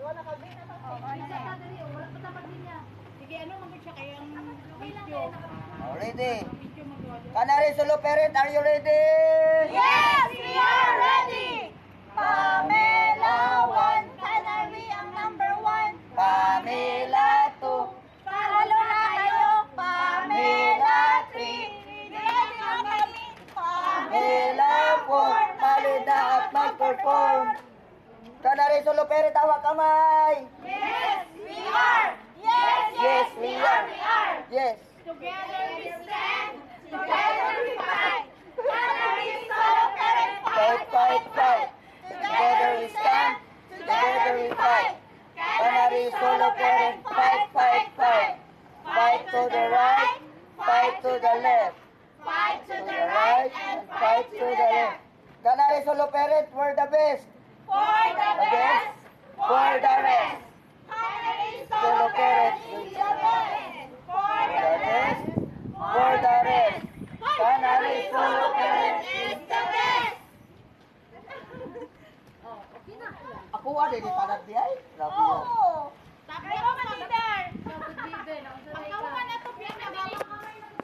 Wala ka din. Isa ka dali, wala pa tapag din niya. Sige, ano magod siya kayang video? Ready? Video magawa. Canary Solo Parent, are you ready? Yes, we are ready! Pamela 1, Canary ang number 1. Pamela 2. Follow na kayo, Pamela 3. Ready na kami, Pamela 4. Halid na at mag-perform. Canary Solo Parent, hawak kamay. Yes, we are! Yes, Yes, we are. we are! Yes. Together we stand, together we fight. Canary Solo Parent, Fight, fight, fight. Together we stand, together we fight. Canary Solo Parent, fight, fight, fight. Fight to the right, fight to the left. Fight to To the right and fight to the left. Canary Solo Parent, we're the best. For the The best for the rest. Canary Solo Parent, is the best. For the best for the rest. Canary Solo Parent. is the best. Ako ada di tanah dia.